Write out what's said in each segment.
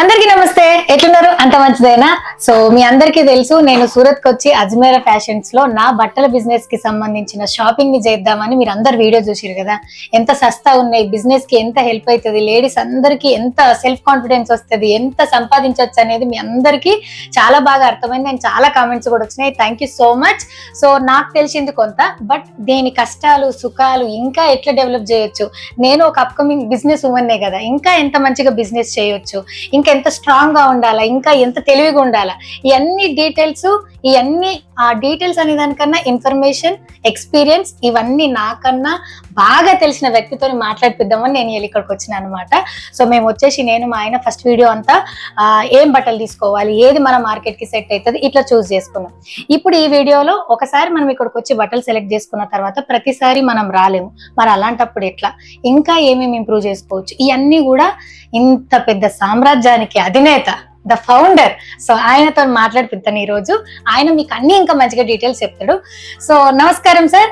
అందరికీ నమస్తే, ఎట్లున్నారు? అంత మంచిదేనా? సో మీ అందరికీ తెలుసు, నేను సూరత్ కి వచ్చి అజ్మేరా ఫ్యాషన్స్ లో నా బట్టల బిజినెస్ కి సంబంధించిన షాపింగ్ ని చేద్దామని మీరు అందరు వీడియో చూసిరు కదా. ఎంత సస్తా ఉన్నాయి, బిజినెస్ కి ఎంత హెల్ప్ అవుతుంది, లేడీస్ అందరికి ఎంత సెల్ఫ్ కాన్ఫిడెన్స్ వస్తుంది, ఎంత సంపాదించవచ్చు అనేది మీ అందరికి చాలా బాగా అర్థమైంది. అండ్ చాలా కామెంట్స్ కూడా వచ్చినాయి. Thank you so much. So నాకు తెలిసింది కొంత, బట్ దీని కష్టాలు సుఖాలు ఇంకా ఎట్లా డెవలప్ చేయొచ్చు, నేను ఒక అప్కమింగ్ బిజినెస్ ఉమెన్నే కదా, ఇంకా ఎంత మంచిగా బిజినెస్ చేయొచ్చు, ఇంకా ఎంత స్ట్రాంగ్ గా ఉండాలా, ఇంకా ఎంత తెలివిగా ఉండాలా, ఇవన్నీ డీటెయిల్స్, ఇవన్నీ ఆ డీటెయిల్స్ అనే దానికన్నా ఇన్ఫర్మేషన్, ఎక్స్పీరియన్స్ ఇవన్నీ నాకన్నా బాగా తెలిసిన వ్యక్తితో మాట్లాడిపిద్దామని నేను ఇక్కడికి వచ్చిన అనమాట. సో మేము వచ్చేసి నేను మా ఆయన ఫస్ట్ వీడియో అంతా ఏం బట్టలు తీసుకోవాలి, ఏది మన మార్కెట్ కి సెట్ అవుతుంది, ఇట్లా చూస్ చేసుకున్నాం. ఇప్పుడు ఈ వీడియోలో ఒకసారి మనం ఇక్కడికి వచ్చి బట్టలు సెలెక్ట్ చేసుకున్న తర్వాత ప్రతిసారి మనం రాలేము, మరి అలాంటప్పుడు ఎట్లా, ఇంకా ఏమేమి ఇంప్రూవ్ చేసుకోవచ్చు, ఇవన్నీ కూడా ఇంత పెద్ద సామ్రాజ్యానికి అధినేత, ద ఫౌండర్, సో ఆయనతో మాట్లాడిపిస్తాను ఈ రోజు. ఆయన మీకు అన్ని ఇంకా మంచిగా డీటెయిల్స్ చెప్తాడు. సో నమస్కారం సార్.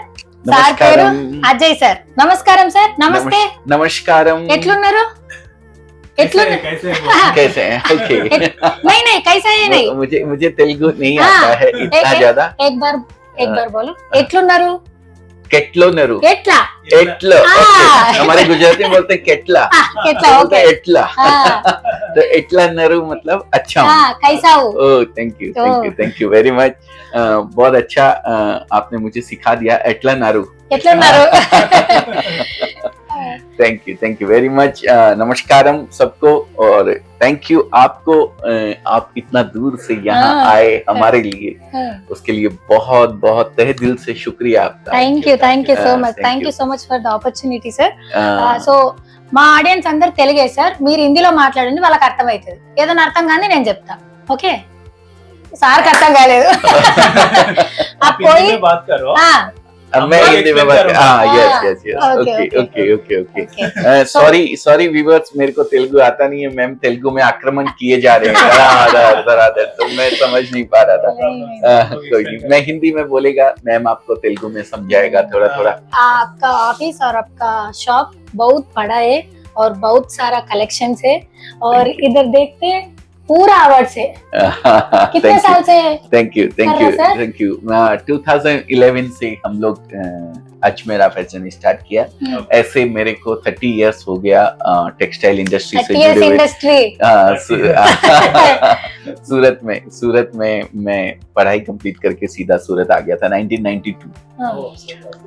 సార్ పేరు అజయ్ సార్. నమస్కారం సార్. నమస్తే. నమస్కారం. ఎట్లున్నారు? कैसे हैं? ओके। नहीं कैसा है नहीं, मुझे तेलुगु नहीं आता है इतना ज्यादा. एक बार बोलो. ఎట్లున్నారు? केटलो ఎట్లా? एटलो. हमारे गुजराती में बोलते हैं केटला. केटला, ओके. एटला. तो एटला नरू मतलब अच्छा हूँ. कैसा हो? Oh thank you very much. बहुत अच्छा आपने मुझे सिखा दिया एटला नारू. ఎట్లున్నారు? Thank you very much. नमस्कारम सबको और थैंक यू आपको. आप इतना दूर से यहाँ आए हमारे लिए, उसके लिए बहुत बहुत तहे दिल से शुक्रिया आपका. Thank you so much for the opportunity sir. So మా ఆడియన్స్ అందరు తెలుగే సార్, మీరు హిందీలో మాట్లాడండి, వాళ్ళకి అర్థమవుతుంది. ఏదైనా అర్థం కానీ నేను చెప్తా, ఓకే? సార్కి అర్థం కాలేదు. मैं हिंदी में बात यस. सॉरी व्यूअर्स, मेरे को तेलुगु आता नहीं है. मैम तेलुगु में आक्रमण किए जा रहे हैं तो मैं समझ नहीं पा रहा था. कोई नहीं, मैं हिंदी में बोलेगा, मैम आपको तेलुगु में समझाएगा थोड़ा थोड़ा. आपका ऑफिस और आपका शॉप बहुत बड़ा है और बहुत सारा कलेक्शन है, और इधर देखते हैं पूरा अवार्ड से. कितने साल से? थैंक यू 2011 से हम लोग अजमेरा फैशन स्टार्ट किया. ऐसे मेरे को 30 इयर्स हो गया टेक्सटाइल इंडस्ट्री से जुड़े हुए. सूरत में मैं पढ़ाई कंप्लीट करके सीधा सूरत आ गया था 1992.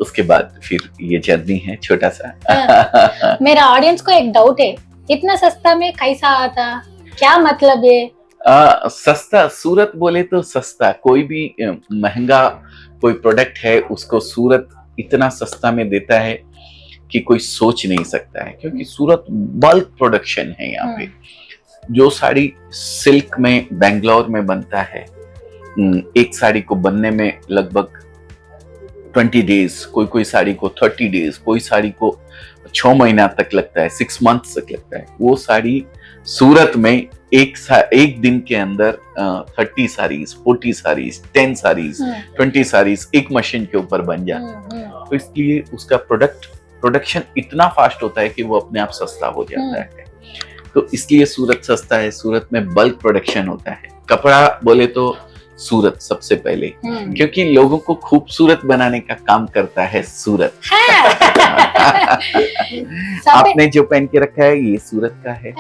उसके बाद फिर ये जर्नी है छोटा सा. मेरा ऑडियंस को एक डाउट है, इतना सस्ता में कैसा आता, क्या मतलब है? सस्ता, सूरत बोले तो सस्ता. कोई भी महंगा कोई प्रोडक्ट है उसको सूरत इतना सस्ता में देता है कि कोई सोच नहीं सकता है, क्योंकि सूरत बल्क प्रोडक्शन है. यहाँ पे जो साड़ी सिल्क में बेंगलोर में बनता है, एक साड़ी को बनने में लगभग 20 डेज, कोई साड़ी को 30 डेज, कोई साड़ी को 6 महीना तक लगता है, 6 मंथ्स तक लगता है. वो साड़ी सूरत में एक दिन के अंदर 30 साड़ीज, 40 साड़ीज, 10 साड़ीज, 20 साड़ीज एक मशीन के ऊपर बन जाता है. तो इसलिए उसका प्रोडक्शन इतना फास्ट होता है कि वो अपने आप सस्ता हो जाता है. तो इसलिए सूरत सस्ता है. सूरत में बल्क प्रोडक्शन होता है. कपड़ा बोले तो सूरत सबसे पहले, क्योंकि लोगों को खूबसूरत बनाने का काम करता है सूरत. आपने जो पहन के रखा है ये सूरत का है.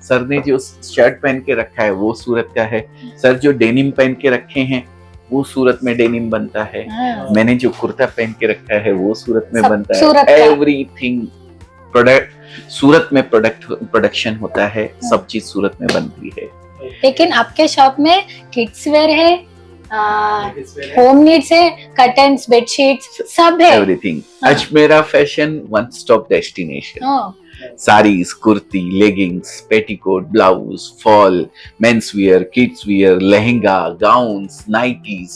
सर ने जो शर्ट पहन के रखा है वो सूरत का है. सर जो डेनिम पहन के रखे हैं वो सूरत में डेनिम बनता है. मैंने जो कुर्ता पहन के रखा है वो सूरत में बनता है. एवरीथिंग प्रोडक्ट सूरत में प्रोडक्शन होता है. सब चीज सूरत में बनती है. लेकिन आपके शॉप में किड्स वेयर है, होम नीड्स है, कर्टन्स, बेडशीट्स सब है. Everything. Ajmera fashion one stop destination. Saris, kurti, leggings, petticoat, blouse, fall, men's wear, kids wear, lehenga, gowns, nighties,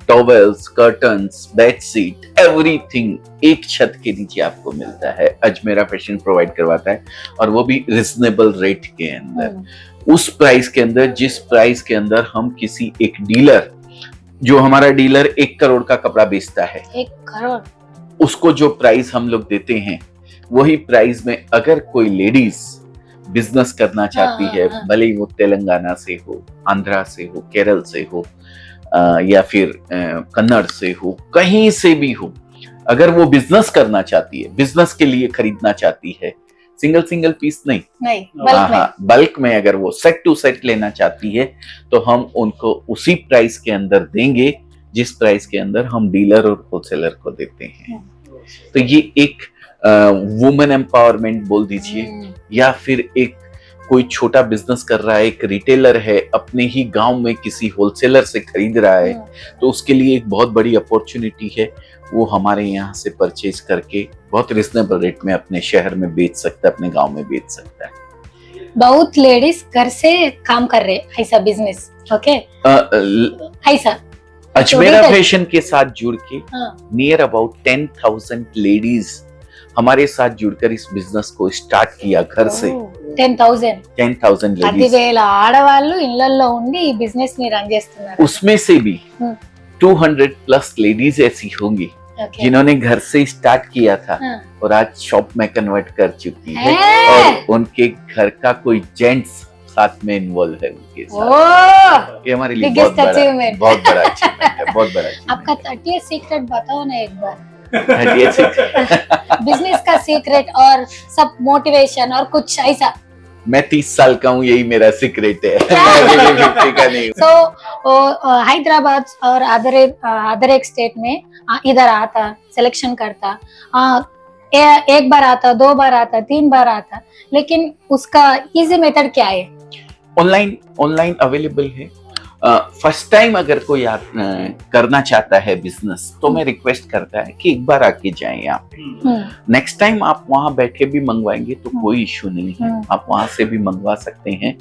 towels, curtains, bedsheet, everything एक छत के नीचे आपको मिलता है. अजमेरा फैशन प्रोवाइड करवाता है, और वो भी रिजनेबल रेट के अंदर. उस प्राइस के अंदर, जिस प्राइस के अंदर हम किसी एक डीलर, जो हमारा डीलर 1 करोड़ का कपड़ा बेचता है, 1 करोड़, उसको जो प्राइस हम लोग देते हैं, वही प्राइस में अगर कोई लेडीज बिजनेस करना चाहती हाँ, है, हाँ। भले ही वो तेलंगाना से हो, आंध्रा से हो, केरल से हो, या फिर कन्नड़ से हो, कहीं से भी हो, अगर वो बिजनेस करना चाहती है, बिजनेस के लिए खरीदना चाहती है, सिंगल सिंगल पीस नहीं, बल्क में। बल्क में अगर वो सेट टू सेट लेना चाहती है तो हम उनको उसी प्राइस के अंदर देंगे जिस प्राइस के अंदर हम डीलर और होलसेलर को देते हैं। तो ये एक वुमेन एम्पावरमेंट बोल दीजिए, या फिर एक कोई छोटा बिजनेस कर रहा है, एक रिटेलर है, अपने ही गांव में किसी होलसेलर से खरीद रहा है, तो उसके लिए एक बहुत बड़ी अपॉर्चुनिटी है। वो हमारे यहाँ से परचेज करके बहुत रिजनेबल रेट में अपने शहर में बेच सकता है, अपने गांव में बेच सकता है। बहुत लेडीज घर से काम कर रहे हैं, ऐसा बिजनेस। ओके, ऐसा अजमेरा फैशन के साथ जुड़ के हाँ। नियर अबाउट 10,000 लेडीज हमारे साथ जुड़कर इस बिजनेस को स्टार्ट किया घर से। 10,000 लेडीज, 10,000 ఆడవాళ్ళు ఇళ్లల్లో ఉండి ఈ బిజినెస్ ని రన్ చేస్తున్నారు। उसमें से भी 200 प्लस लेडीज ऐसी होंगी Okay. जिन्होंने घर से स्टार्ट किया था हाँ। और आज शॉप में कन्वर्ट कर चुकी है, है। और उनके घर का कोई जेंट्स साथ में इन्वॉल्व है उनके साथ। ओह, ये हमारे लिए Biggest बहुत achievement. बड़ा अचीवमेंट है, बहुत बड़ा आपका achievement 30 सीक्रेट बताओ ना एक बार। है। ये चीज़- बिजनेस का सीक्रेट और सब मोटिवेशन और कुछ ऐसा। मैं 30 साल का हूँ, यही मेरा सीक्रेट है। मैं भी 50 का नहीं हूँ। सो हैदराबाद और अदर एक स्टेट में इधर आता, सिलेक्शन करता, एक बार आता, 2 बार आता, 3 बार आता, लेकिन उसका इजी मेथड क्या है? ऑनलाइन अवेलेबल है। फर्स्ट टाइम अगर कोई करना चाहता है बिजनेस, तो मैं रिक्वेस्ट करता है कि एक बार आके जाएं यहाँ पे। नेक्स्ट टाइम आप वहां बैठ के भी मंगवाएंगे तो कोई इश्यू नहीं है, आप वहां से भी मंगवा सकते हैं।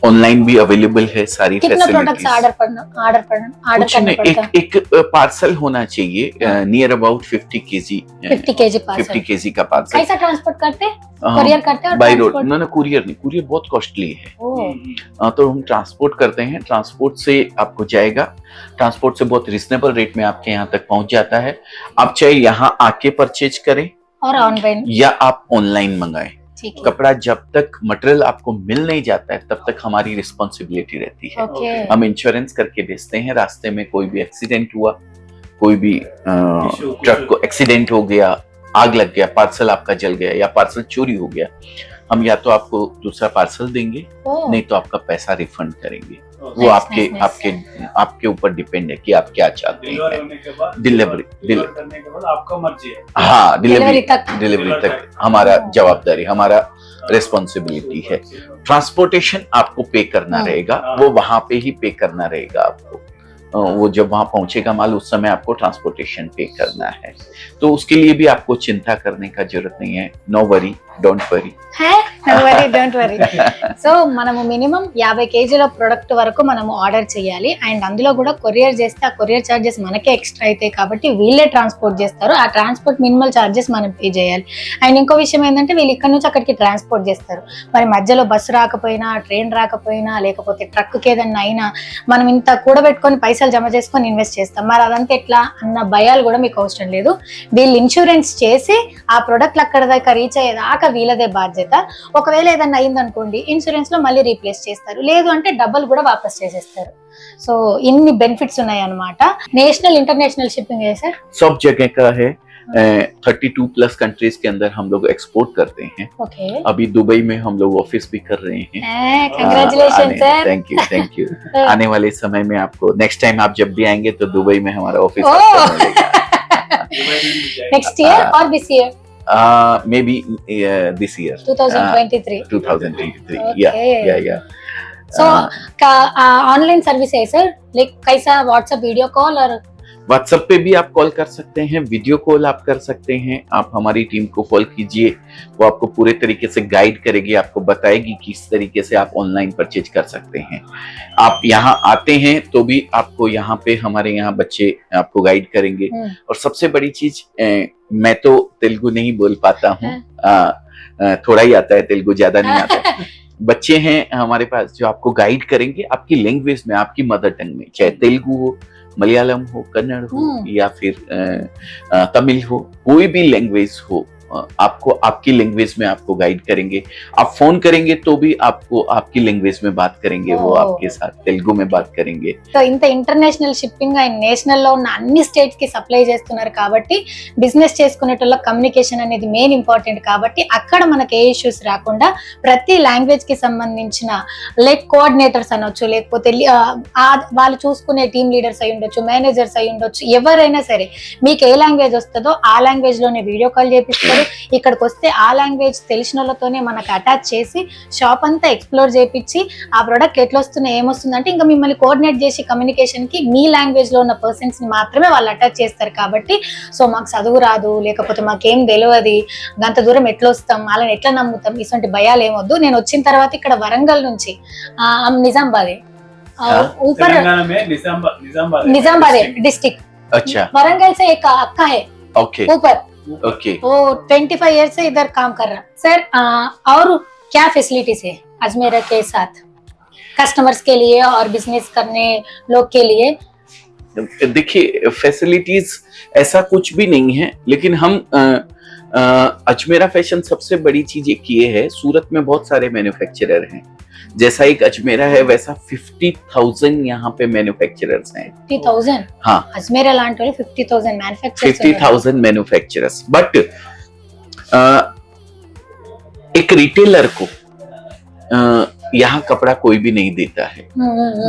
ऑनलाइन भी अवेलेबल है सारी कितना प्रोडक्ट्स फैसिलिटीज। ऑर्डर कुछ करना नहीं, पड़ता? एक पार्सल होना चाहिए near about 50 KG, 50 KG parcel. 50 KG का पार्सल। कैसा ट्रांसपोर्ट करते? कोरियर करते हैं? By road? ना, कुरियर नहीं, कुरियर बहुत कॉस्टली है। तो हम ट्रांसपोर्ट करते हैं, ट्रांसपोर्ट से आपको जाएगा, ट्रांसपोर्ट से बहुत रिजनेबल रेट में आपके यहाँ तक पहुंच जाता है। आप चाहे यहाँ आके परचेज करें और ऑनलाइन, या आप ऑनलाइन मंगाएं। ठीक है। कपड़ा जब तक मटेरियल आपको मिल नहीं जाता है तब तक हमारी रिस्पॉन्सिबिलिटी रहती है। ओके। हम इंश्योरेंस करके भेजते हैं, रास्ते में कोई भी एक्सीडेंट हुआ, कोई भी ट्रक को एक्सीडेंट हो गया, आग लग गया, पार्सल आपका जल गया या पार्सल चोरी हो गया, हम या तो आपको दूसरा पार्सल देंगे, नहीं तो आपका पैसा रिफंड करेंगे। वो आपके ऊपर डिपेंड है कि आप क्या चाहते हैं। डिलीवरी आपका मर्जी है। हाँ, डिलीवरी डिलीवरी तक हमारा जवाबदारी, हमारा रिस्पॉन्सिबिलिटी है। ट्रांसपोर्टेशन आपको पे करना रहेगा, वो वहां पे ही पे करना रहेगा आपको। वो जब वहां पहुंचेगा माल, उस समय आपको ट्रांसपोर्टेशन पे करना है। तो उसके लिए भी आपको चिंता करने का जरूरत नहीं है। No worry, don't worry. Don't worry. So మనము మినిమం 50 కేజీల ప్రొడక్ట్ వరకు మనము ఆర్డర్ చేయాలి. అండ్ అందులో కూడా కొరియర్ చేస్తే ఆ కొరియర్ చార్జెస్ మనకే ఎక్స్ట్రా అవుతాయి కాబట్టి వీళ్ళే ట్రాన్స్పోర్ట్ చేస్తారు. ఆ ట్రాన్స్పోర్ట్ మినిమల్ చార్జెస్ మనం పే చేయాలి. అండ్ ఇంకో విషయం ఏంటంటే వీళ్ళు ఇక్కడ నుంచి అక్కడికి ట్రాన్స్పోర్ట్ చేస్తారు. మరి మధ్యలో బస్సు రాకపోయినా, ట్రైన్ రాకపోయినా, లేకపోతే ట్రక్కి ఏదన్నా అయినా మనం ఇంత కూడబెట్టుకొని పైసలు జమ చేసుకొని ఇన్వెస్ట్ చేస్తాం. మరి అదంతా ఎట్లా అన్న భయాలు కూడా మీకు అవసరం లేదు. వీళ్ళు ఇన్సూరెన్స్ చేసి ఆ ప్రొడక్ట్లు అక్కడ దాకా రీచ్ అయ్యేదాకా వీళ్ళదే బాధ్యత. ఒకవేళ ఏదన్నా అయిందనుకోండి, ఇన్సూరెన్స్ లో మళ్ళీ రీప్లేస్ చేస్తారు, లేదు అంటే డబ్బులు కూడా వాపస్ చేసేస్తారు. సో ఇన్ని బెనిఫిట్స్ ఉన్నాయి అన్నమాట. నేషనల్ ఇంటర్నేషనल शिपिंग है सर? सब जगह का है। 32 प्लस कंट्रीज के अंदर हम लोग एक्सपोर्ट करते हैं। ओके। अभी दुबई में हम लोग ऑफिस भी कर रहे हैं। Congratulation sir. Thank you. आने वाले समय में आपको, नेक्स्ट टाइम आप जब भी आएंगे तो दुबई में हमारा ऑफिस मिलेगा। नेक्स्ट ईयर और this year? Maybe this year, 2023. 2023. Okay. Yeah. So online service है सर, लाइक कैसा? व्हाट्सएप वीडियो कॉल और व्हाट्सएप पे भी आप कॉल कर सकते हैं, वीडियो कॉल आप कर सकते हैं। आप हमारी टीम को कॉल कीजिए, वो आपको पूरे तरीके से गाइड करेगी, आपको बताएगी किस तरीके से आप ऑनलाइन परचेज कर सकते हैं। आप यहाँ आते हैं तो भी आपको यहाँ पे हमारे यहाँ बच्चे आपको गाइड करेंगे। और सबसे बड़ी चीज, मैं तो तेलुगु नहीं बोल पाता हूँ, थोड़ा ही आता है तेलुगु, ज्यादा नहीं आता है। बच्चे हैं हमारे पास जो आपको गाइड करेंगे आपकी लैंग्वेज में, आपकी मदर टंग में, चाहे तेलुगु हो, मलयालम हो, कन्नड़ हो या फिर तमिल हो, कोई भी लैंग्वेज हो, आपको आपकी लैंग्वेज में आपको गाइड करेंगे। आप फोन करेंगे तो भी आपको आपकी लैंग्वेज में बात करेंगे, वो Oh. आपके साथ तेलुगु में बात करेंगे। సో ఇంత ఇంటర్నేషనల్ షిప్పింగ్ అండ్ నేషనల్ లో ఉన్న అన్ని స్టేట్స్ కి సప్లై చేస్తున్నారు కాబట్టి బిజినెస్ చేసుకునేటోళ్ళ కమ్యూనికేషన్ అనేది మెయిన్ ఇంపార్టెంట్ కాబట్టి అక్కడ మనకి ఏ ఇష్యూస్ రాకుండా ప్రతి లాంగ్వేజ్ కి సంబంధించిన లైక్ కోఆర్డినేటర్స్ అనొచ్చు, లేకపోతే వాళ్ళు చూసుకునే టీమ్ లీడర్స్ అయి ఉండొచ్చు, మేనేజర్స్ అయి ఉండొచ్చు, ఎవరైనా సరే మీకు ఏ లాంగ్వేజ్ వస్తుందో ఆ లాంగ్వేజ్ లోనే వీడియో కాల్ చేపిస్తారు. ఇక్కడికి వస్తే ఆ లాంగ్వేజ్ తెలిసిన వాళ్ళతోనే మనకు అటాచ్ చేసి షాప్ అంతా ఎక్స్ప్లోర్ చేపించి ఆ ప్రొడక్ట్ ఎట్లా వస్తుంది ఏమొస్తుంది అంటే ఇంకా మిమ్మల్ని కోఆర్డినేట్ చేసి కమ్యూనికేషన్ కి మీ లాంగ్వేజ్ లో ఉన్న పర్సన్స్ ని మాత్రమే వాళ్ళు అటాచ్ చేస్తారు కాబట్టి సో మాకు చదువు రాదు, లేకపోతే మాకేం తెలియదు, గంత దూరం ఎట్లా వస్తాం, వాళ్ళని ఎట్లా నమ్ముతాం, ఇటువంటి భయాలు ఏమొద్దు. నేను వచ్చిన తర్వాత ఇక్కడ వరంగల్ నుంచి నిజామాబాద్ ऊपर तेलंगाना में निजामाबाद डिस्ट्रिक्ट अच्छा, वरंगल से एक अक्का है ओके ऊपर, ओके। वो 25 ईयर से इधर काम कर रहा सर। और क्या फैसिलिटीज है अजमेरा के साथ कस्टमर्स के लिए और बिजनेस करने लोग के लिए? देखिए फैसिलिटीज ऐसा कुछ भी नहीं है, लेकिन हम अजमेरा फैशन सबसे बड़ी चीज एक ये है, सूरत में बहुत सारे मैन्युफैक्चरर हैं। जैसा एक अजमेरा है वैसा 50,000 यहाँ पे मैन्युफैक्चरर्स हैं। 50,000 हाँ, अजमेरा लांటి వాళ్ళు 50,000 मैन्युफैक्चरर्स 50,000 मैन्युफैक्चरर्स। बट एक रिटेलर को यहाँ कपड़ा कोई भी नहीं देता है।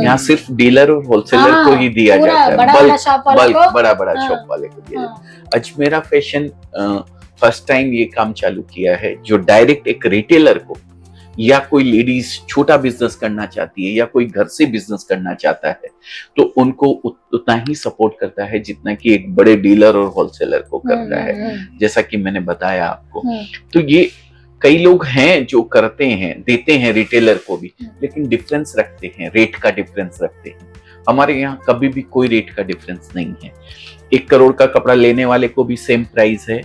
यहाँ सिर्फ डीलर और होलसेलर को ही दिया जाता है, बड़ा शॉप वाले को, बड़ा हाँ, शॉप वाले को दिया जाता है। अजमेरा फैशन फर्स्ट टाइम ये काम चालू किया है, जो डायरेक्ट एक रिटेलर को या कोई लेडीज छोटा बिजनेस करना चाहती है या कोई घर से बिजनेस करना चाहता है तो उनको उतना ही सपोर्ट करता है जितना कि एक बड़े डीलर और होलसेलर को करता है, जैसा कि मैंने बताया आपको। तो ये कई लोग हैं जो करते हैं, देते हैं रिटेलर को भी, लेकिन डिफरेंस रखते हैं, रेट का डिफरेंस रखते हैं। हमारे यहाँ कभी भी कोई रेट का डिफरेंस नहीं है। 1 करोड़ का कपड़ा लेने वाले को भी सेम प्राइस है,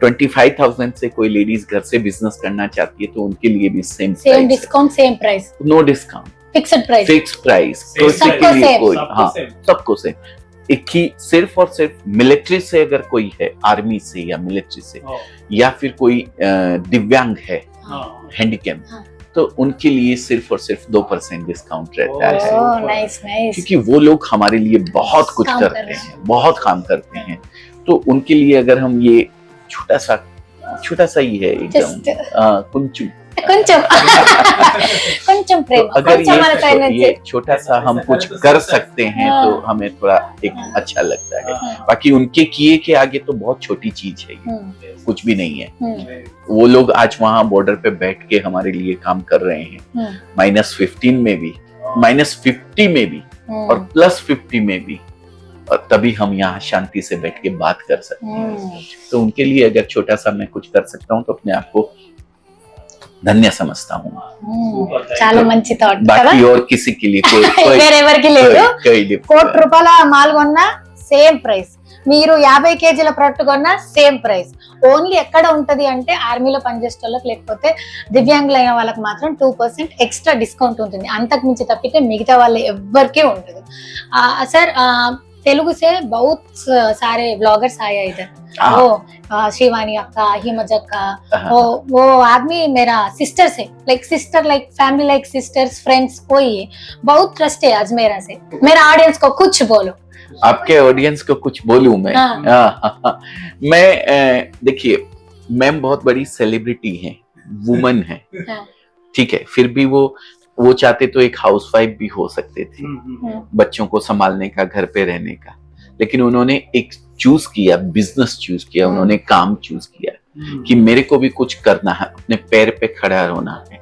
25,000 से कोई लेडीज घर से बिजनेस करना चाहती है तो उनके लिए भी same price, discount same price, no discount, fixed price, fix price, सबको same, कोई, हाँ सबको सेम। एक ही सिर्फ और सिर्फ मिलिट्री से अगर कोई है, आर्मी से या मिलिट्री से, या फिर कोई दिव्यांग है, हैंडीकैप, तो उनके लिए सिर्फ और सिर्फ 2% डिस्काउंट रहता है, नाइस नाइस, क्योंकि वो लोग हमारे लिए बहुत कुछ काम करते कर रहे हैं, बहुत काम करते हैं। तो उनके लिए अगर हम ये छोटा सा ही है एकदम कुंचू కొంచెం కొంచెం तो ప్రేమ, अगर కొంచెం మన side నుంచి. ये छोटा सा हम कुछ कर सकते हैं तो हमें थोड़ा एक अच्छा लगता है। बाकी उनके किए के आगे तो बहुत छोटी चीज है, ये कुछ भी नहीं है। वो लोग आज वहाँ बॉर्डर पे बैठ के हमारे लिए काम कर रहे हैं, -15 में भी, -50 में भी और +50 में भी, और तभी हम यहाँ शांति से बैठ के बात कर सकते हैं। तो उनके लिए अगर छोटा सा मैं कुछ कर सकता हूँ तो अपने आप को धन्य समझता हूँ। చాలా మంచి థాట్ కదా. बाकी और किसी के लिए कोई వేరెవరికి లేదు. कोई difference ₹1 రూపాయల మాల్ కొన్నా సేమ్ ప్రైస్, మీరు 50 కేజీల ప్రొడక్ట్ కొన్నా సేమ్ ప్రైస్. ఓన్లీ ఎక్కడ ఉంటది అంటే ఆర్మీలో పనిచేసే వాళ్ళకి లేకపోతే దివ్యాంగులైన వాళ్ళకి మాత్రం 2% ఎక్స్ట్రా డిస్కౌంట్ ఉంటుంది, అంతకు మించి తప్పితే మిగతా వాళ్ళు ఎవ్వరికీ ఉండదు. सर तेलुगु से बहुत सारे ब्लॉगर्स आया इधर, वो शिवानी अक्का, हिमज अक्का, वो आदमी मेरा सिस्टर से like family like sisters friends, कोई है बहुत ट्रस्ट है अजमेरा से। मेरा ऑडियंस को कुछ बोलो। आपके ऑडियंस को कुछ बोलूं मैं? मैं देखिए, मैम बहुत बड़ी सेलिब्रिटी है, वुमन है, ठीक है, फिर भी वो चाहते तो एक हाउसवाइफ भी हो सकते थे, बच्चों को संभालने का, घर पे रहने का, लेकिन उन्होंने एक चूज किया, बिजनेस चूज किया, उन्होंने काम चूज किया कि मेरे को भी कुछ करना है, अपने पैर पे खड़ा होना है,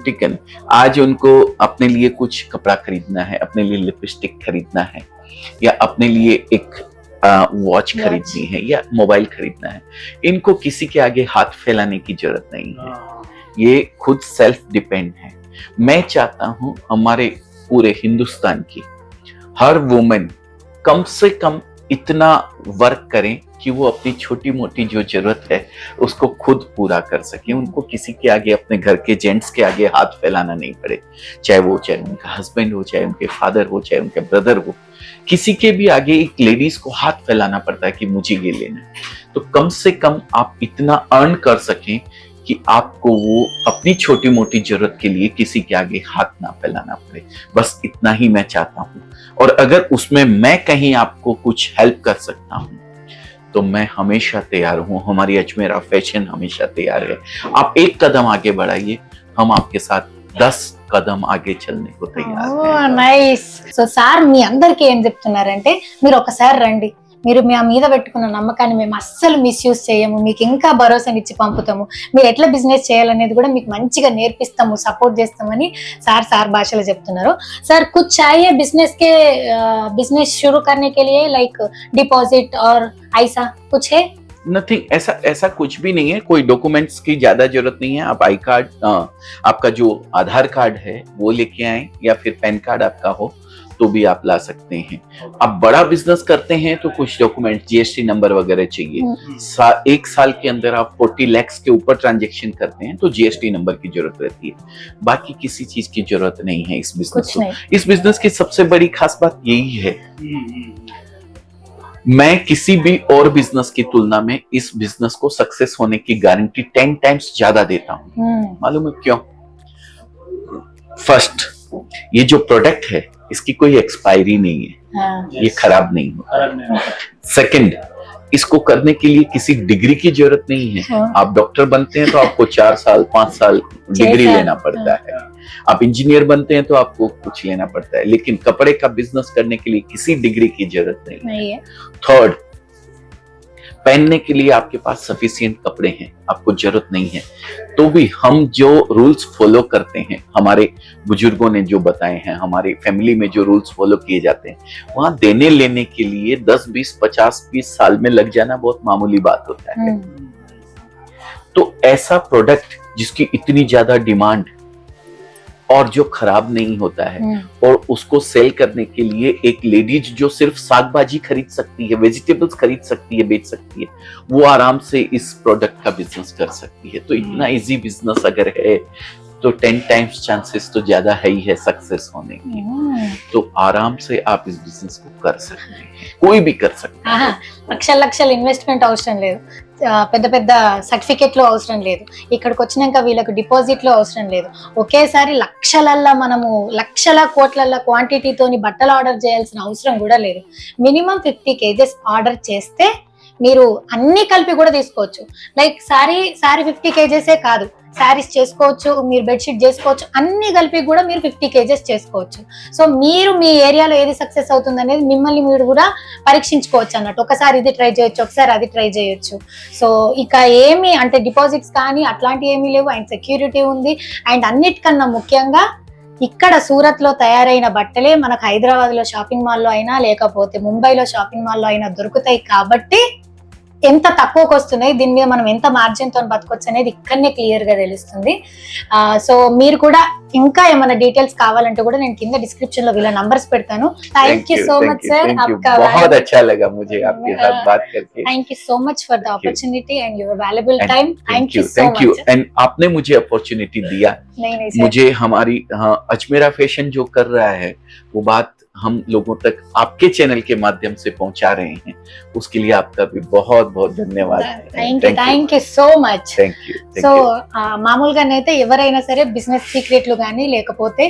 ठीक है ना। आज उनको अपने लिए कुछ कपड़ा खरीदना है, अपने लिए लिपस्टिक खरीदना है, या अपने लिए एक वॉच खरीदनी है, या मोबाइल खरीदना है, इनको किसी के आगे हाथ फैलाने की जरूरत नहीं है, ये खुद सेल्फ डिपेंड है। मैं चाहता हूं हमारे पूरे हिंदुस्तान की हर वुमेन कम से कम इतना वर्क करें कि वो अपनी छोटी मोटी जो जरूरत है उसको खुद पूरा कर सके, उनको किसी के आगे, अपने घर के जेंट्स के आगे हाथ फैलाना नहीं पड़े, चाहे उनका हस्बैंड हो, चाहे उनके फादर हो, चाहे उनके ब्रदर हो, किसी के भी आगे एक लेडीज को हाथ फैलाना पड़ता है कि मुझे ये लेना है। तो कम से कम आप इतना अर्न कर सकें कि आपको वो अपनी छोटी मोटी जरूरत के लिए किसी के आगे हाथ ना फैलाना पड़े। बस इतना ही मैं चाहता हूँ, और अगर उसमें मैं कहीं आपको कुछ हेल्प कर सकता हूँ तो मैं हमेशा तैयार हूँ। हमारी अजमेरा फैशन हमेशा तैयार है। आप एक कदम आगे बढ़ाइए, हम आपके साथ 10 కదం ఆగే చల్నే को तैयार है। నైస్. సో సార్ మీ అందరికి ఏం చెప్తున్నారంటే మీరు ఒకసారి రండి, మీరు మా మీద పెట్టుకున్న నమ్మకాన్ని మేము అస్సలు మిస్యూజ్ చేయము, మీకు ఇంకా భరోసానిచ్చి పంపుతాము, మీరు ఎట్లా బిజినెస్ చేయాలనేది కూడా మీకు మంచిగా నేర్పిస్తాము, సపోర్ట్ చేస్తామని సార్ భాషలో చెప్తున్నారు. సార్ కుछ चाहिए बिजनेस शुरू करने के लिए, लाइक डिपॉजिट और ऐसा कुछ है? नथिंग, ऐसा कुछ भी नहीं है। कोई डॉक्यूमेंट्स की ज्यादा जरूरत नहीं है। आप आई कार्ड, आपका जो आधार कार्ड है वो लेके आए, या फिर पैन कार्ड आपका हो तो भी आप ला सकते हैं। आप बड़ा बिजनेस करते हैं तो कुछ डॉक्यूमेंट, जीएसटी नंबर वगैरह चाहिए। एक साल के अंदर आप 40 लाख के ऊपर ट्रांजेक्शन करते हैं तो जीएसटी नंबर की जरूरत रहती है। बाकी किसी चीज की जरूरत नहीं है इस बिजनेस को। इस बिजनेस की सबसे बड़ी खास बात यही है, मैं किसी भी और बिजनेस की तुलना में इस बिजनेस को सक्सेस होने की गारंटी 10 टाइम्स ज्यादा देता हूं। मालूम है क्यों? फर्स्ट, ये जो प्रोडक्ट है इसकी कोई एक्सपायरी नहीं है, ये खराब नहीं होता। सेकंड, इसको करने के लिए किसी डिग्री की जरूरत नहीं है। आप डॉक्टर बनते हैं तो आपको 4 साल 5 साल डिग्री लेना पड़ता है। आप इंजीनियर बनते हैं तो आपको कुछ लेना पड़ता है, लेकिन कपड़े का बिजनेस करने के लिए किसी डिग्री की जरूरत नहीं है। थर्ड, पहनने के लिए आपके पास सफिशिएंट कपड़े हैं, आपको जरूरत नहीं है। तो भी हम जो रूल्स फॉलो करते हैं, हमारे बुजुर्गों ने जो बताए हैं, हमारी फैमिली में जो रूल्स फॉलो किए जाते हैं, वहां देने लेने के लिए 10 20 50 20 साल में लग जाना बहुत मामूली बात होता है। तो ऐसा प्रोडक्ट जिसकी इतनी ज्यादा डिमांड और जो खराब नहीं होता है, और उसको सेल करने के लिए एक लेडीज जो सिर्फ साग भाजी खरीद सकती है, वेजिटेबल्स खरीद सकती है, बेच सकती है, वो आराम से इस प्रोडक्ट का बिजनेस कर सकती है। तो इतना इजी बिजनेस अगर है तो 10 टाइम्स चांसेस तो ज्यादा है ही है सक्सेस होने की। तो आराम से आप इस बिजनेस को कर सकते हैं, कोई भी कर सकता है। లక్షల ఇన్వెస్ట్మెంట్ అవసరం లేదు, పెద్ద పెద్ద సర్టిఫికెట్లు అవసరం లేదు, ఇక్కడికి వచ్చినాక వీళ్ళకి డిపాజిట్లు అవసరం లేదు. ఒకేసారి లక్షలల్లా మనము లక్షల కోట్లల్లా క్వాంటిటీతోని బట్టలు ఆర్డర్ చేయాల్సిన అవసరం కూడా లేదు. మినిమం 50 kgs ఆర్డర్ చేస్తే మీరు అన్ని కలిపి కూడా తీసుకోవచ్చు. లైక్ సారీ 50 kgs కాదు, శారీస్ చేసుకోవచ్చు, మీరు బెడ్షీట్ చేసుకోవచ్చు, అన్ని కలిపి కూడా మీరు 50 kgs చేసుకోవచ్చు. సో మీరు మీ ఏరియాలో ఏది సక్సెస్ అవుతుంది అనేది మిమ్మల్ని మీరు కూడా పరీక్షించుకోవచ్చు అన్నట్టు. ఒకసారి ఇది ట్రై చేయొచ్చు, ఒకసారి అది ట్రై చేయొచ్చు. సో ఇక ఏమి అంటే డిపాజిట్స్ కానీ అట్లాంటివి ఏమీ లేవు, అండ్ సెక్యూరిటీ ఉంది. అండ్ అన్నిటికన్నా ముఖ్యంగా ఇక్కడ సూరత్ లో తయారైన బట్టలే మనకు హైదరాబాద్ లో షాపింగ్ మాల్లో అయినా లేకపోతే ముంబైలో షాపింగ్ మాల్లో అయినా దొరుకుతాయి. కాబట్టి ఎంత తక్కువకి వస్తున్నాయి, దీని మీద మనం ఎంత మార్జిన్ తో బతకొచ్చు అనేది ఇక్కడనే క్లియర్ గా తెలుస్తుంది. సో మీరు కూడా ఇంకా ఏమైనా డీటెయిల్స్ కావాలంటే కూడా నేను కింద డిస్క్రిప్షన్ లో వీళ్ళ నంబర్స్ పెడతాను. Thank you so much sir, बहुत अच्छा लगा मुझे आपके साथ बात करके। Thank you so much for the opportunity and your valuable time. Thank you so much. And आपने मुझे अपॉर्चुनिटी दिया। नहीं मुझे हमारी अजमेरा फैशन जो कर रहा है वो बात हम लोगों तक आपके चैनल के माध्यम से पहुंचा रहे हैं, उसके लिए आपका भी बहुत बहुत धन्यवाद. Thank you so much. So మామూలుగానైతే ఎవరైనా సరే బిజినెస్ సీక్రెట్లు కానీ లేకపోతే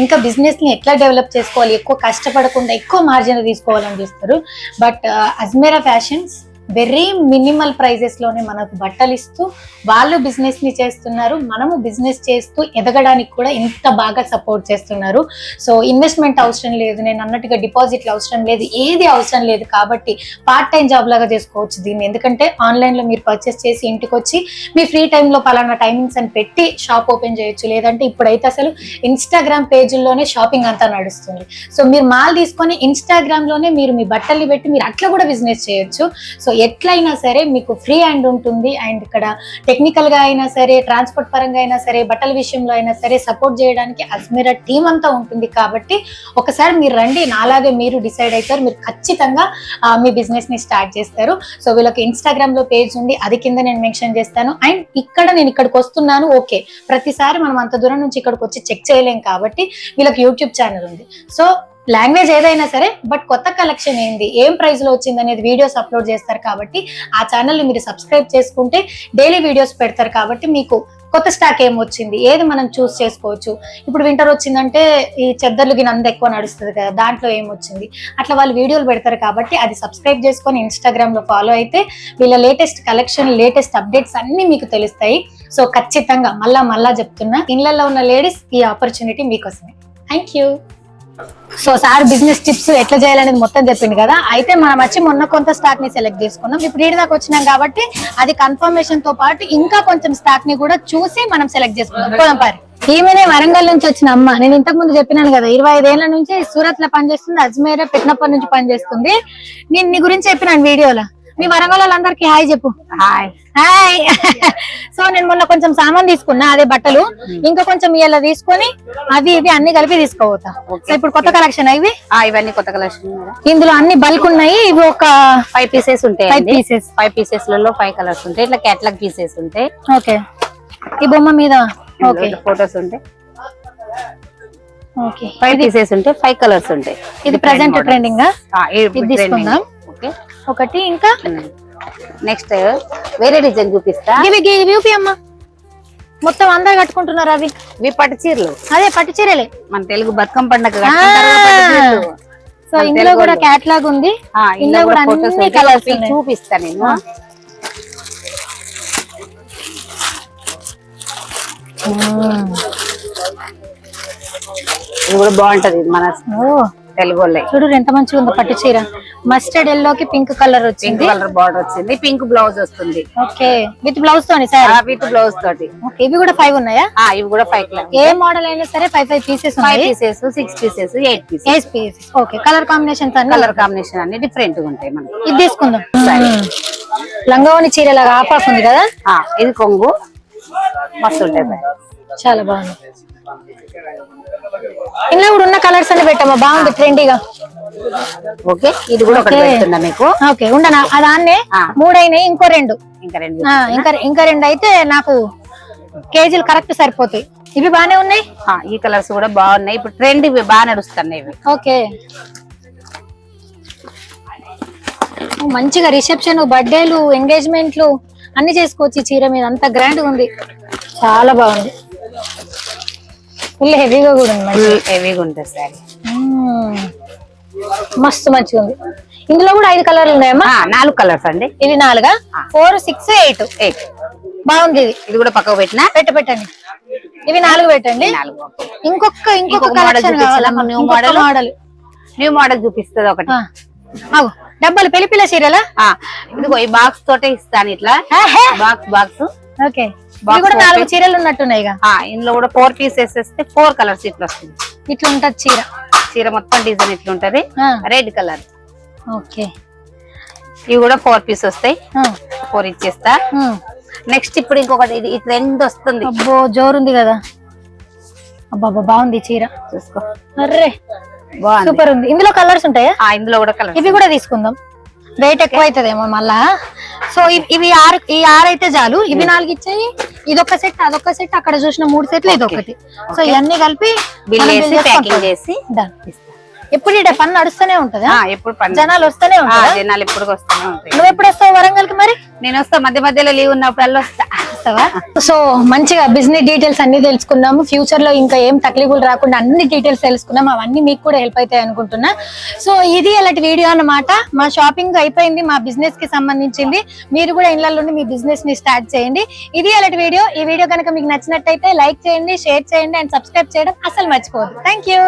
ఇంకా బిజినెస్ ని ఎట్లా డెవలప్ చేసుకోవాలి, ఎక్కువ కష్టపడకుండా ఎక్కువ మార్జిన్ తీసుకోవాలని చూస్తారు. But Ajmera Fashions very minimal prices లోనే మనకు బట్టలు ఇస్తూ వాళ్ళు బిజినెస్ ని చేస్తున్నారు, మనము బిజినెస్ చేస్తూ ఎదగడానికి కూడా ఇంత బాగా సపోర్ట్ చేస్తున్నారు. సో ఇన్వెస్ట్మెంట్ అవసరం లేదు, నేను అన్నట్టుగా డిపాజిట్లు అవసరం లేదు, ఏది అవసరం లేదు. కాబట్టి పార్ట్ టైం జాబ్ లాగా చేసుకోవచ్చు దీన్ని. ఎందుకంటే ఆన్లైన్ లో మీరు పర్చేస్ చేసి ఇంటికి వచ్చి మీ ఫ్రీ టైంలో పలానా టైమింగ్స్ అని పెట్టి షాప్ ఓపెన్ చేయొచ్చు. లేదంటే ఇప్పుడైతే అసలు ఇన్స్టాగ్రామ్ పేజీల్లోనే షాపింగ్ అంతా నడుస్తుంది. సో మీరు మాల్ తీసుకొని ఇన్స్టాగ్రామ్ లోనే మీరు మీ బట్టల్ని పెట్టి మీరు అట్లా కూడా బిజినెస్ చేయొచ్చు. సో ఎట్లయినా సరే మీకు ఫ్రీ హ్యాండ్ ఉంటుంది. అండ్ ఇక్కడ టెక్నికల్ గా అయినా సరే, ట్రాన్స్పోర్ట్ పరంగా అయినా సరే, బట్టల విషయంలో అయినా సరే సపోర్ట్ చేయడానికి అజ్మేరా టీం అంతా ఉంటుంది. కాబట్టి ఒకసారి మీరు రండి, నాలాగే మీరు డిసైడ్ అవుతారు, మీరు ఖచ్చితంగా మీ బిజినెస్ ని స్టార్ట్ చేస్తారు. సో వీళ్ళకి ఇన్స్టాగ్రామ్ లో పేజ్ ఉంది, అది కింద నేను మెన్షన్ చేస్తాను. అండ్ నేను ఇక్కడికి వస్తున్నాను, ఓకే, ప్రతిసారి మనం అంత దూరం నుంచి ఇక్కడికి వచ్చి చెక్ చేయలేం కాబట్టి వీళ్ళకి యూట్యూబ్ ఛానల్ ఉంది. సో లాంగ్వేజ్ ఏదైనా సరే, బట్ కొత్త కలెక్షన్ ఏంది, ఏం ప్రైస్ లో వచ్చింది అనేది వీడియోస్ అప్లోడ్ చేస్తారు కాబట్టి ఆ ఛానల్ ని మీరు సబ్స్క్రైబ్ చేసుకుంటే డైలీ వీడియోస్ పెడతారు కాబట్టి మీకు కొత్త స్టాక్ ఏం వచ్చింది ఏది మనం చూస్ చేసుకోవచ్చు. ఇప్పుడు వింటర్ వచ్చిందంటే ఈ చెద్దర్లు గిన అంత ఎక్కువ నడుస్తుంది కదా, దాంట్లో ఏం వచ్చింది అట్లా వాళ్ళు వీడియోలు పెడతారు కాబట్టి అది సబ్స్క్రైబ్ చేసుకొని ఇన్స్టాగ్రామ్ లో ఫాలో అయితే వీళ్ళ లేటెస్ట్ కలెక్షన్, లేటెస్ట్ అప్డేట్స్ అన్ని మీకు తెలుస్తాయి. సో ఖచ్చితంగా మళ్ళా చెప్తున్నా, ఇళ్లలో ఉన్న లేడీస్ ఈ ఆపర్చునిటీ మీకోసమే. Thank you. So sir business tips ఎట్లా చేయాలనేది మొత్తం చెప్పింది కదా. అయితే మనం వచ్చి మొన్న కొంత స్టాక్ ని సెలెక్ట్ చేసుకున్నాం, ఇప్పుడు ఈడి దాకా వచ్చినాం కాబట్టి అది కన్ఫర్మేషన్ తో పాటు ఇంకా కొంచెం స్టాక్ ని కూడా చూసి మనం సెలెక్ట్ చేసుకున్నాం. పోదాం పారి. ఈమెనే వరంగల్ నుంచి వచ్చిన అమ్మ. నేను ఇంతకు ముందు చెప్పినాను కదా 25 ఏళ్ల నుంచి సూరత్ లో పనిచేస్తుంది, అజ్మీర్ పెట్టినప్పటి నుంచి పనిచేస్తుంది. నేను నీ గురించి చెప్పినాను వీడియోలో. మీ వరంగల్ వాళ్ళందరికీ హాయ్ చెప్పు. Hi hi. సో నేను మొన్న కొంచెం సామాన్ తీసుకున్నా, అదే బట్టలు ఇంకా కొంచెం ఇలా తీసుకొని అవి ఇవి అన్ని కలిపి తీసుకోవతా. సో ఇప్పుడు కొత్త కలెక్షన్ ఇవి, ఇవన్నీ కొత్త కలెక్షన్. ఇందులో అన్ని బల్క్ ఉన్నాయి. ఇవి ఒక 5 పీసెస్ ఉంటాయి. 5 పీసెస్. 5 పీసెస్ లలో 5 కలర్స్ ఉంటాయి. ఇట్లా కేటలాగ్ పీసెస్ ఉంటాయి. ఓకే. ఈ బొమ్మ మీద ఓకే ఫోటోస్ ఉంటాయి. ఓకే 5 పీసెస్ ఉంటాయి, 5 కలర్స్ ఉంటాయి. ఇది ప్రెసెంట్ ట్రెండింగ్ గా, ఇది ఇది తీసుకుందాం. ఓకే ఒకటి ఇంకా నెక్స్ట్ వేరే డిజైన్ చూపిస్తా. ఇవి యూపీ అమ్మ మొత్తం అందరు కట్టుకుంటున్నారు అవి. ఇవి పట్టు చీరలు. అదే పట్టు చీరలే మన తెలుగు బతుకమ్మ పండుగ కట్టుకుంటారు కదా పట్టు చీరలు. సో ఇందులో కూడా కేటలాగ్ ఉంది. ఇందులో కూడా అన్ని కలర్స్ చూపిస్తా నేను. ఇది కూడా బాగుంటది మన తెలుగు వాళ్ళే. చూడు ఎంత మంచిగా ఉందో పట్టు చీర. మస్టర్డ్ ఎల్లోకి పింక్ కలర్ వచ్చింది, పింక్ కలర్ బార్డర్ వచ్చింది, పింక్ బ్లౌజ్ వస్తుంది. ఓకే విత్ బ్లౌజ్ తోని సార్. విత్ బ్లౌజ్ తోటి. ఓకే ఇవి కూడా 5 ఉన్నాయా? ఇవి కూడా 5 కలర్. ఏ మోడల్ అయినా సరే 5 pieces 5 pieces, 6 pieces, 8 pieces. 8 pieces. Okay colour combinations అన్ని, కలర్ కాంబినేషన్ అన్ని డిఫరెంట్ గా ఉంటాయి మనకి. ఇది తీసుకుందాం. లంగావోని చీర లాగా ఆఫ్ ఉంది కదా. ఇది కొంగు మస్తు ఉంటుంది, చాలా బాగుంది. ఇందులో కూడా ఉన్న కలర్స్ అన్ని పెట్టామా, బాగుంది ట్రెండీగా. ఓకే ఇది కూడా ఒకటి పెడుతున్నా మీకు. ఓకే ఉండనా అదాన్నే 3 అయినాయి, ఇంకో 2. ఇంకా 2 అయితే నాకు కేజీలు కరెక్ట్ సరిపోతాయి. ఇవి బానే ఉన్నాయి. ఈ కలర్స్ కూడా బాగున్నాయి, ఇప్పుడు ట్రెండ్ ఇవి బాగా నడుస్తున్నాయి ఇవి. ఓకే మంచిగా రిసెప్షన్, బర్త్డేలు, ఎంగేజ్మెంట్లు అన్ని చేసుకోవచ్చు. ఈ చీర మీద అంత గ్రాండ్ ఉంది, చాలా బాగుంది. ఫుల్ హెవీగా కూడా ఉంది, హెవీగా ఉంటుంది సారీ. మస్తు మంచిగా ఉంది. ఇందులో కూడా 5 కలర్లు ఉన్నాయమ్మా. 4 కలర్స్ అండి. ఇవి 4, 4, 6, 8. బాగుంది. ఇది కూడా పక్కకు పెట్టినా పెట్టండి. ఇవి 4 పెట్టండి. ఇంకొక కలెక్షన్ కావాలా? న్యూ మోడల్ చూపిస్తుంది ఒకటి. డబ్బాలు పెళ్లిపిల్ల చీరలా? ఇదిగో ఈ బాక్స్ తోటే ఇస్తాను, ఇట్లా బాక్స్. ఓకే ఇవి కూడా 4 చీరలు ఉన్నట్టున్నాయి. ఇందులో కూడా 4 పీసెస్ వేస్తే 4 కలర్స్ ఇట్లా వస్తుంది. ఇట్లా ఉంటది చీర. చీర మొత్తం డిజైన్ ఇట్లా ఉంటది, రెడ్ కలర్. ఓకే ఇవి కూడా 4 పీస్ వస్తాయి, 4 ఇచ్చేస్తా. నెక్స్ట్ ఇప్పుడు ఇంకొకటి, ఇది ఈ ట్రెండ్ వస్తుంది. అబ్బో జోరుంది కదా. అబ్బా బాగుంది చీర, చూసుకో. అర్రే సూపర్ ఉంది. ఇందులో కలర్స్ ఉంటాయా? ఇందులో కూడా కలర్. ఇవి కూడా తీసుకుందాం, వెయిట్ ఎక్కువ అవుతుందేమో మళ్ళా. సో ఇవి 6 అయితే చాలు. ఇవి 4 ఇచ్చాయి, ఇదొక సెట్, అదొక సెట్, అక్కడ చూసిన 3 సెట్లు, ఇదొకటి. సో ఇవన్నీ కలిపి ప్యాకింగ్ చేసి ఎప్పుడు ఈ పని నడుస్తూనే ఉంటదా? ఎప్పుడు జనాలు వస్తూనే ఉంటారు. జనాలు ఎప్పుడు వస్తూనే ఉంటాయి. నువ్వు ఎప్పుడు వస్తావు వరంగల్ కి? మరి నేను వస్తా, మధ్యలో లీవ్ ఉన్నప్పుడు వస్తావా? సో మంచిగా బిజినెస్ డీటెయిల్స్ అన్ని తెలుసుకున్నాము. ఫ్యూచర్ లో ఇంకా ఏం తక్లీఫులు రాకుండా అన్ని డీటెయిల్స్ తెలుసుకున్నాం. అవన్నీ మీకు కూడా హెల్ప్ అవుతాయి అనుకుంటున్నా. సో ఇది అలాంటి వీడియో అన్నమాట. మా షాపింగ్ అయిపోయింది, మా బిజినెస్ కి సంబంధించింది. మీరు కూడా ఇళ్లలో మీ బిజినెస్ ని స్టార్ట్ చేయండి. ఇది అలాంటి వీడియో. ఈ వీడియో కనుక మీకు నచ్చినట్టయితే లైక్ చేయండి, షేర్ చేయండి అండ్ సబ్స్క్రైబ్ చేయడం అసలు మర్చిపోవద్దు. Thank you.